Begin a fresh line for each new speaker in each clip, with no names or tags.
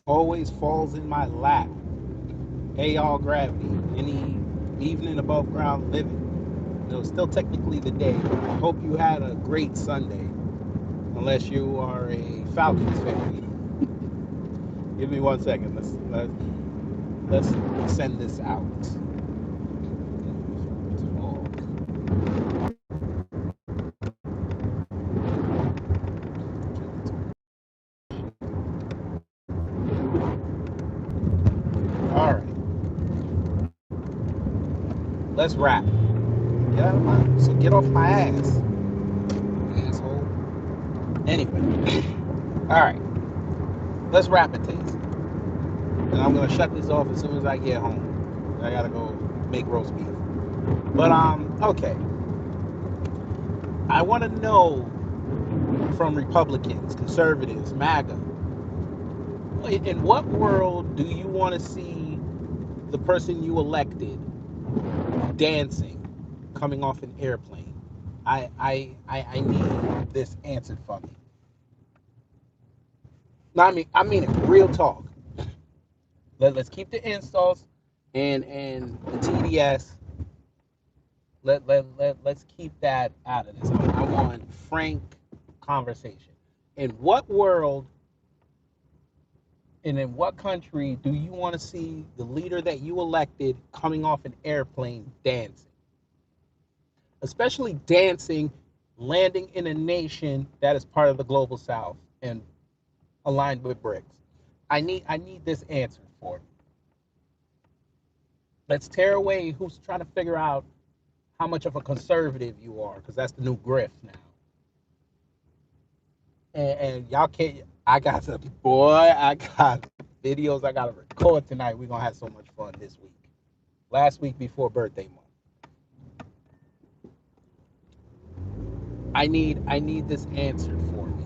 always falls in my lap. Hey, all gravity. Any evening above ground living. Still technically the day. I hope you had a great Sunday, unless you are a Falcons fan. Give me 1 second. Let's send this out. All right, let's wrap. Get off my ass, asshole. Anyway, all right, let's wrap it, Taste. And I'm gonna shut this off as soon as I get home. I gotta go make roast beef. But okay. I want to know from Republicans, conservatives, MAGA, in what world do you want to see the person you elected dancing, coming off an airplane? I need this answered for me. No, I mean it. Real talk. Let's keep the insults and the TDS. Let's keep that out of this. I want frank conversation. In what world and in what country do you want to see the leader that you elected coming off an airplane dancing? Especially dancing, landing in a nation that is part of the global south and aligned with BRICS. I need this answer for me. Let's tear away who's trying to figure out how much of a conservative you are, because that's the new grift now. And y'all can't. I got some boy. I got videos I gotta record tonight. We're gonna have so much fun this week. Last week before birthday month. I need this answered for me.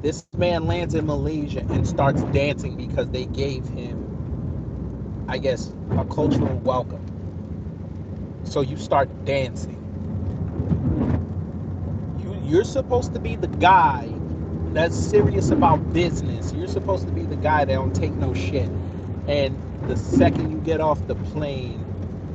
This man lands in Malaysia and starts dancing because they gave him, I guess, a cultural welcome. So you start dancing. You're supposed to be the guy that's serious about business. You're supposed to be the guy that don't take no shit. And the second you get off the plane,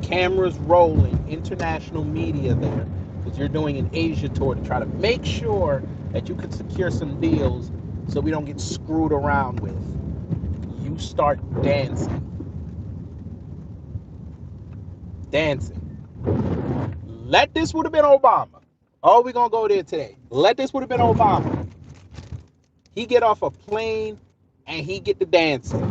cameras rolling, international media there, because you're doing an Asia tour to try to make sure that you can secure some deals so we don't get screwed around with. You start dancing. Dancing. Let this would have been Obama. Oh, we're going to go there today. Let this would have been Obama. He get off a plane and he get to dancing.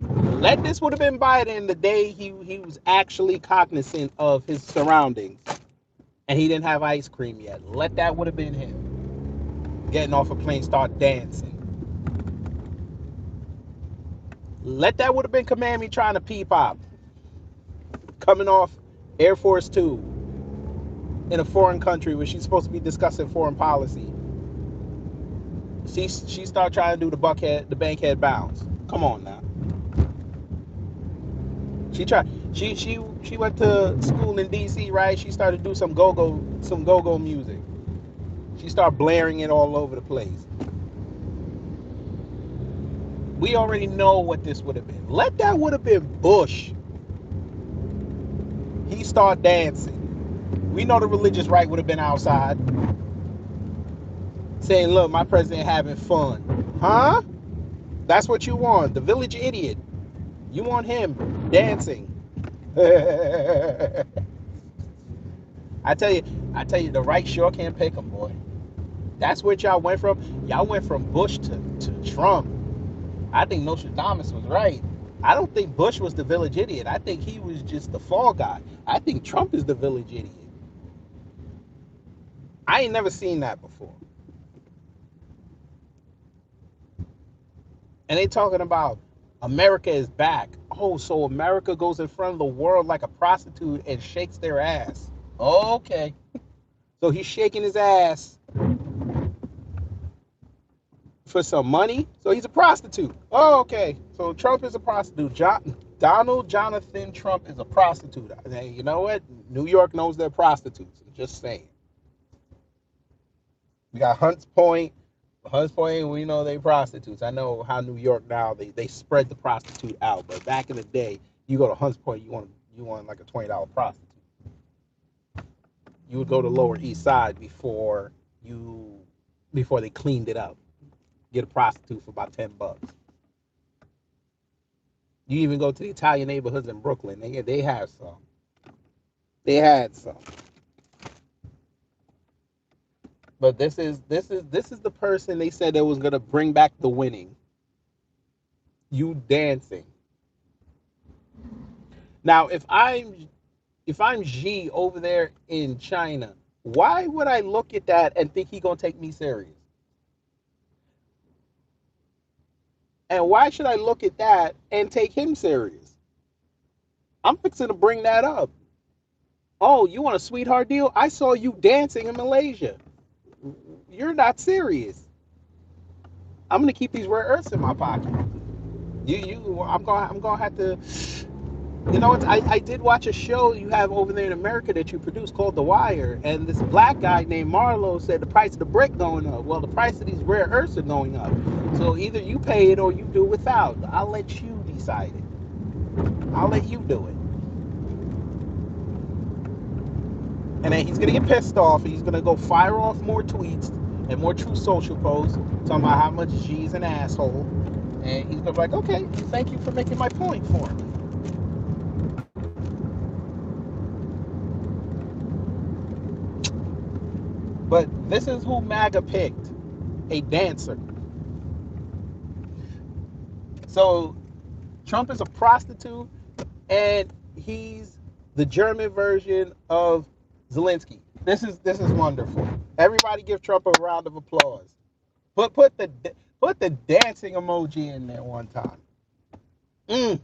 Let this would have been Biden the day he was actually cognizant of his surroundings and he didn't have ice cream yet. Let that would have been him. Getting off a plane, start dancing. Let that would have been Kamami trying to peep out. Coming off Air Force Two in a foreign country where she's supposed to be discussing foreign policy. She started trying to do the bankhead bounce. Come on now. She tried. She went to school in D.C. right? She started to do some go-go music. She started blaring it all over the place. We already know what this would have been. Let that would have been Bush. He started dancing. We know the religious right would have been outside saying, look, my president having fun. Huh? That's what you want. The village idiot. You want him dancing. I tell you, the right sure can't pick him, boy. That's what y'all went from. Y'all went from Bush to Trump. I think Nostradamus was right. I don't think Bush was the village idiot. I think he was just the fall guy. I think Trump is the village idiot. I ain't never seen that before. And they talking about America is back. Oh, so America goes in front of the world like a prostitute and shakes their ass. Okay. So he's shaking his ass for some money. So he's a prostitute. Oh, okay. So Trump is a prostitute. Donald Jonathan Trump is a prostitute. You know what? New York knows they're prostitutes. I'm just saying. We got Hunts Point. Hunts Point, we know they prostitutes. I know how New York now they spread the prostitute out, but back in the day, you go to Hunts Point, you want like a $20 prostitute. You would go to Lower East Side you before they cleaned it up. Get a prostitute for about $10. You even go to the Italian neighborhoods in Brooklyn. They have some. They had some. But this is the person they said that was gonna bring back the winning. You dancing. Now if I'm G over there in China, why would I look at that and think he gonna take me serious? And why should I look at that and take him serious? I'm fixing to bring that up. Oh, you want a sweetheart deal? I saw you dancing in Malaysia. You're not serious. I'm gonna keep these rare earths in my pocket. I'm gonna have to. You know what? I did watch a show you have over there in America that you produced called The Wire, and this black guy named Marlo said the price of the brick going up. Well, the price of these rare earths are going up. So either you pay it or you do without. I'll let you decide it. I'll let you do it. And then he's gonna get pissed off. And he's gonna go fire off more tweets and more True Social posts talking about how much G's an asshole. And he's gonna be like, okay, thank you for making my point for me. But this is who MAGA picked, a dancer. So Trump is a prostitute, and he's the German version of Zelensky. This is wonderful. Everybody give Trump a round of applause. Put the dancing emoji in there one time. Mm.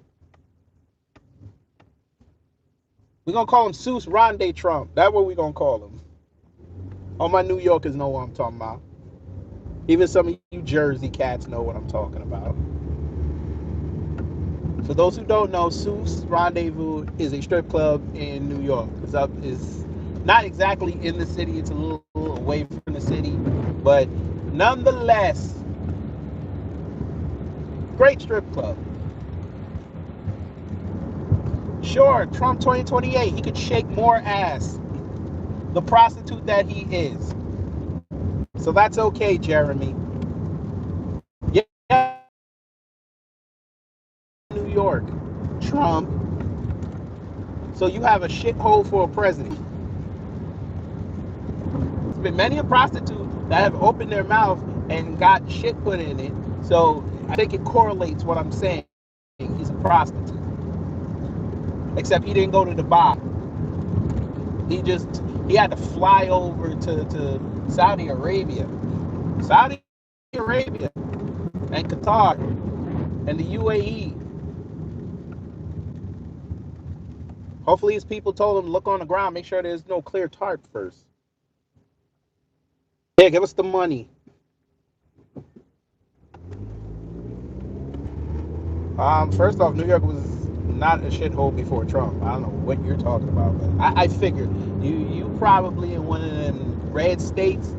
We're gonna call him Seuss Ronde Trump. That's what we're gonna call him. All my New Yorkers know what I'm talking about. Even some of you Jersey cats know what I'm talking about. For those who don't know, Seuss Rendezvous is a strip club in New York. It's not exactly in the city. It's a little away from the city, but nonetheless, great strip club. Sure, Trump 2028, he could shake more ass. The prostitute that he is. So that's okay, Jeremy. Yeah, New York, Trump. So you have a shithole for a president. There's been many a prostitute that have opened their mouth and got shit put in it. So I think it correlates what I'm saying. He's a prostitute. Except he didn't go to Dubai. He had to fly over to Saudi Arabia. Saudi Arabia and Qatar and the UAE. Hopefully his people told him to look on the ground, make sure there's no clear tarp first. Yeah, give us the money. First off, New York was not a shithole before Trump. I don't know what you're talking about, but I figured you probably in one of them red states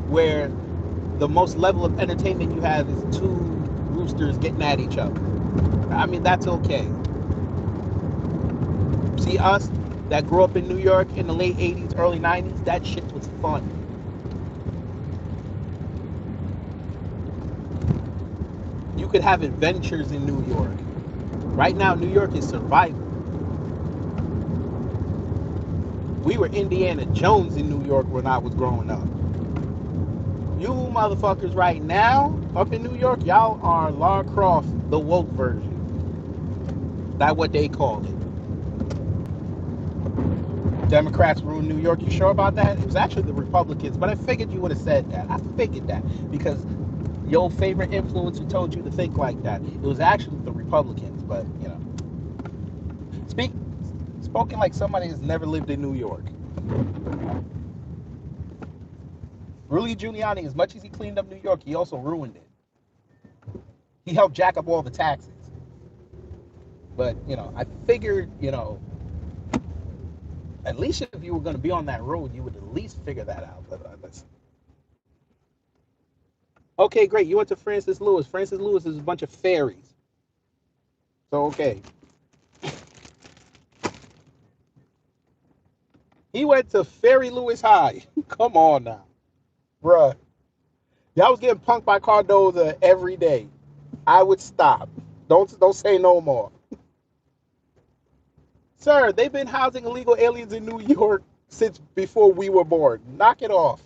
where the most level of entertainment you have is two roosters getting at each other. I mean, that's okay. See, us that grew up in New York in the late 80s, early 90s, that shit was fun. You could have adventures in New York. Right now, New York is survival. We were Indiana Jones in New York when I was growing up. You motherfuckers right now up in New York, y'all are Lara Croft, the woke version. That's what they called it. Democrats ruled New York. You sure about that? It was actually the Republicans, but I figured you would have said that. I figured that because your favorite influencer told you to think like that. It was actually the Republicans, but you know. Spoken like somebody who's never lived in New York. Rudy Giuliani, as much as he cleaned up New York, he also ruined it. He helped jack up all the taxes. But, I figured, at least if you were going to be on that road, you would at least figure that out. But Okay, great. You went to Francis Lewis. Francis Lewis is a bunch of fairies. So okay. He went to Fairy Lewis High. Come on now. Bruh. Y'all was getting punked by Cardoza every day. I would stop. Don't say no more. Sir, they've been housing illegal aliens in New York since before we were born. Knock it off.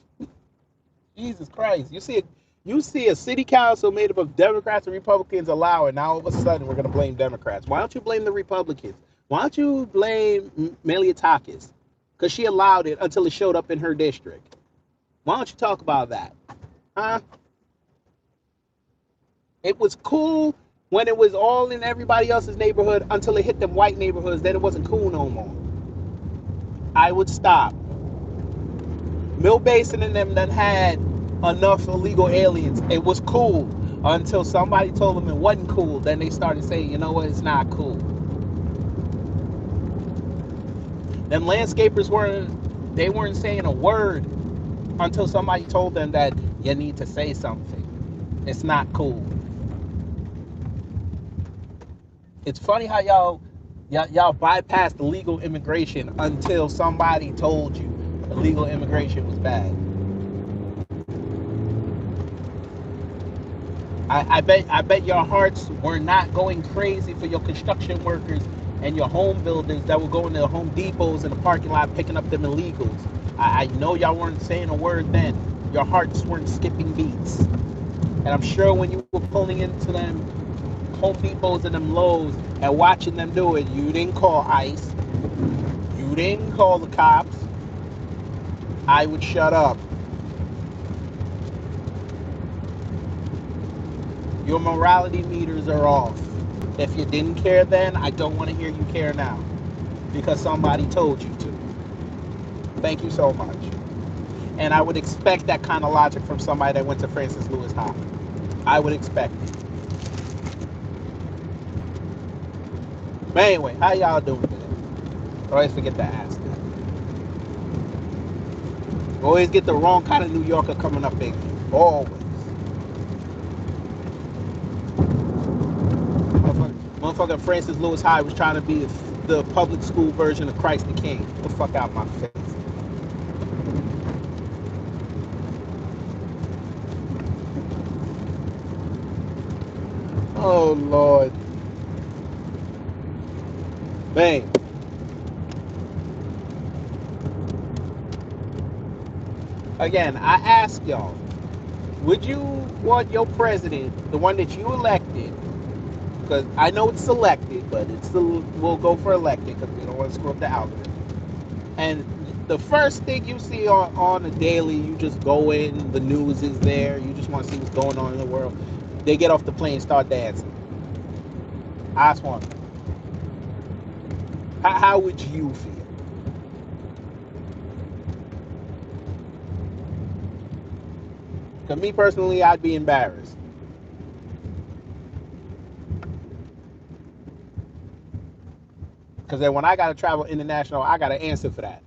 Jesus Christ. You see a city council made up of Democrats and Republicans allow it. Now all of a sudden we're gonna blame Democrats. Why don't you blame the Republicans? Why don't you blame Meliotakis? Because she allowed it until it showed up in her district. Why don't you talk about that? Huh? It was cool when it was all in everybody else's neighborhood until it hit them white neighborhoods. Then it wasn't cool no more. I would stop. Mill Basin and them that had enough illegal aliens, it was cool until somebody told them it wasn't cool. Then they started saying, you know what, it's not cool. Them landscapers weren't saying a word until somebody told them that you need to say something. It's not cool. It's funny how y'all bypassed illegal immigration until somebody told you illegal immigration was bad. I bet your hearts were not going crazy for your construction workers and your home builders that were going to the Home Depots in the parking lot picking up them illegals. I know y'all weren't saying a word then. Your hearts weren't skipping beats. And I'm sure when you were pulling into them Home Depots and them Lowe's and watching them do it, you didn't call ICE. You didn't call the cops. I would shut up. Your morality meters are off. If you didn't care then, I don't want to hear you care now. Because somebody told you to. Thank you so much. And I would expect that kind of logic from somebody that went to Francis Lewis High. I would expect it. But anyway, how y'all doing today? I always forget to ask that. Always get the wrong kind of New Yorker coming up in here. Always. Motherfucker Francis Lewis High was trying to be the public school version of Christ the King. Get the fuck out of my face. Oh, Lord. Man. Again, I ask y'all, would you want your president, the one that you elected, because I know it's selected, but we'll go for elected because we don't want to screw up the algorithm. And the first thing you see on a daily, you just go in, the news is there, you just want to see what's going on in the world. They get off the plane and start dancing. I just want to know. How would you feel? Because me personally, I'd be embarrassed. Because then when I got to travel international, I got to answer for that.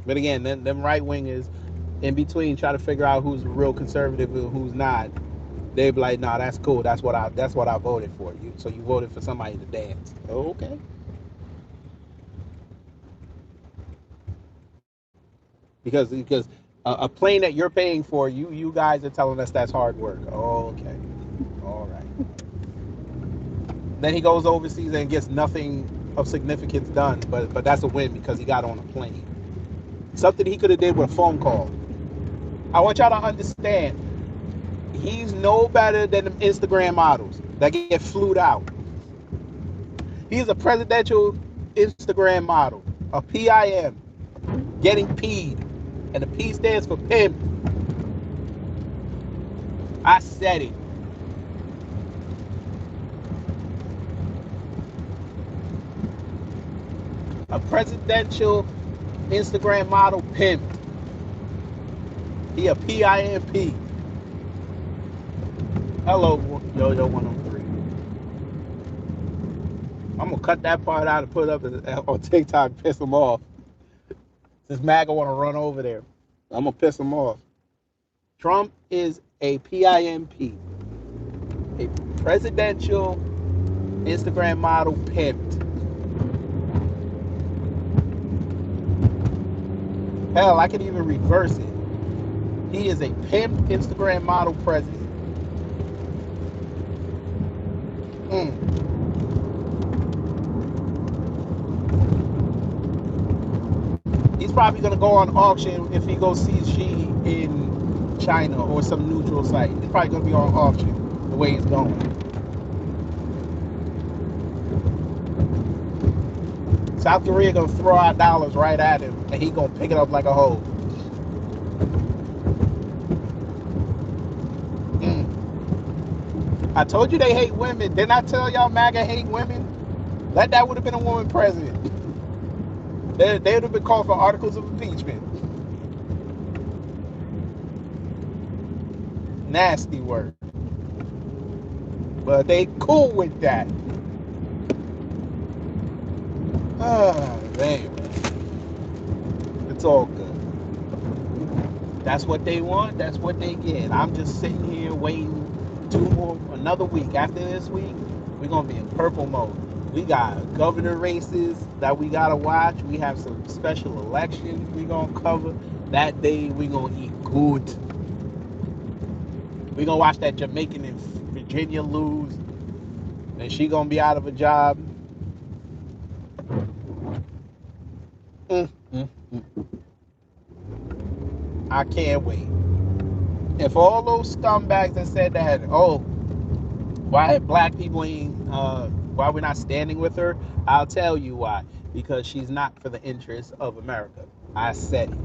But again, them right wingers in between try to figure out who's real conservative and who's not. They be like, nah, that's cool. That's what I voted for. So you voted for somebody to dance. Okay. Because a plane that you're paying for, you guys are telling us that's hard work. Okay. All right. Then he goes overseas and gets nothing of significance done, but that's a win because he got on a plane. Something he could have did with a phone call. I want y'all to understand, he's no better than them Instagram models that get flued out. He's a presidential Instagram model, a PIM, getting peed. And the P stands for pimp. I said it. A presidential Instagram model pimp. He a PIMP. Hello, Yo-Yo 103. I'm gonna cut that part out and put it up on TikTok, piss him off. Since MAGA want to run over there, I'm gonna piss him off. Trump is a PIMP, a presidential Instagram model pimped. Hell, I can even reverse it. He is a pimp Instagram model president. He's probably gonna go on auction if he goes see Xi in China or some neutral site. He's probably gonna be on auction the way he's going. South Korea gonna throw our dollars right at him, and he gonna pick it up like a hoe. I told you they hate women. Didn't I tell y'all MAGA hate women? That would have been a woman president. They would have been called for articles of impeachment. Nasty word. But they cool with that. Man. It's all good. That's what they want. That's what they get. I'm just sitting here waiting another week. After this week, we're going to be in purple mode. We got governor races that we got to watch. We have some special elections we're going to cover. That day, we're going to eat good. We're going to watch that Jamaican in Virginia lose. And she going to be out of a job. I can't wait. If all those scumbags that said that, oh, why black people ain't, why we're not standing with her, I'll tell you why. Because she's not for the interests of America. I said it.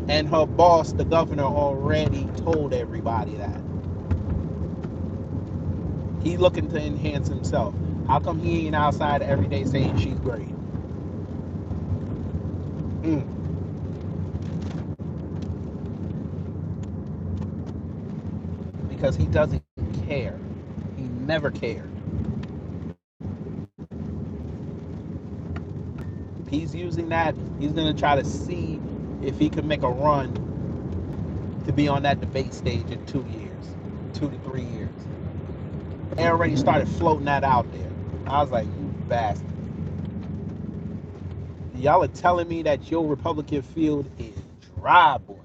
And her boss, the governor, already told everybody that. He's looking to enhance himself. How come he ain't outside every day saying she's great? Because he doesn't care. He never cared. He's using that. He's going to try to see if he can make a run to be on that debate stage in 2 years, 2 to 3 years. They already started floating that out there. I was like, you bastard. Y'all are telling me that your Republican field is dry, boy.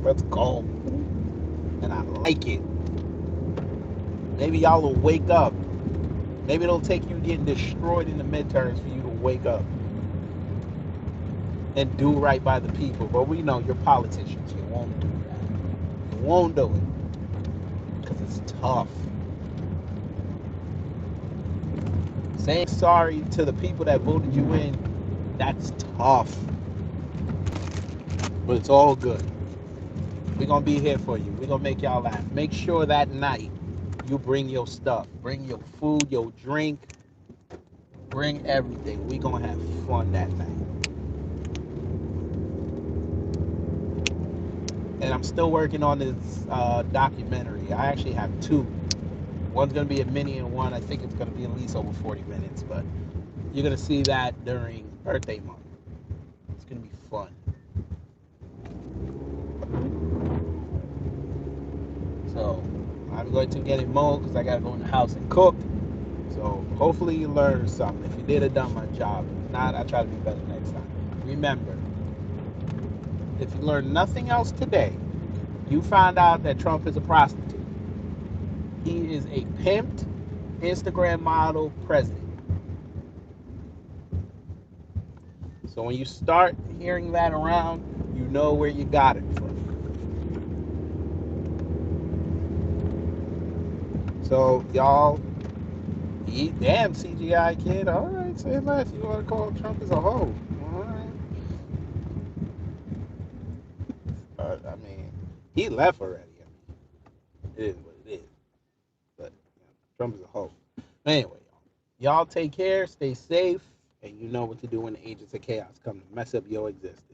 Let's go. And I like it. Maybe y'all will wake up. Maybe it'll take you getting destroyed in the midterms for you to wake up and do right by the people. But we know you're politicians. You won't do that. You won't do it. Because it's tough. Saying sorry to the people that voted you in, that's tough. But it's all good. We're going to be here for you. We're going to make y'all laugh. Make sure that night you bring your stuff. Bring your food, your drink. Bring everything. We're going to have fun that night. And I'm still working on this documentary. I actually have 2. One's going to be a mini and one I think it's going to be at least over 40 minutes. But you're going to see that during birthday month. It's going to be fun. So I'm going to get it mowed because I got to go in the house and cook. So hopefully you learned something. If you did, have done my job. If not, I try to be better next time. Remember, if you learned nothing else today, you found out that Trump is a prostitute. He is a pimped Instagram model president. So when you start hearing that around, you know where you got it from. So y'all, damn CGI kid. All right, say less. You want to call Trump as a hoe? All right. I mean, he left already. It is what it is. But Trump is a hoe. Anyway, y'all take care, stay safe, and you know what to do when the agents of chaos come to mess up your existence.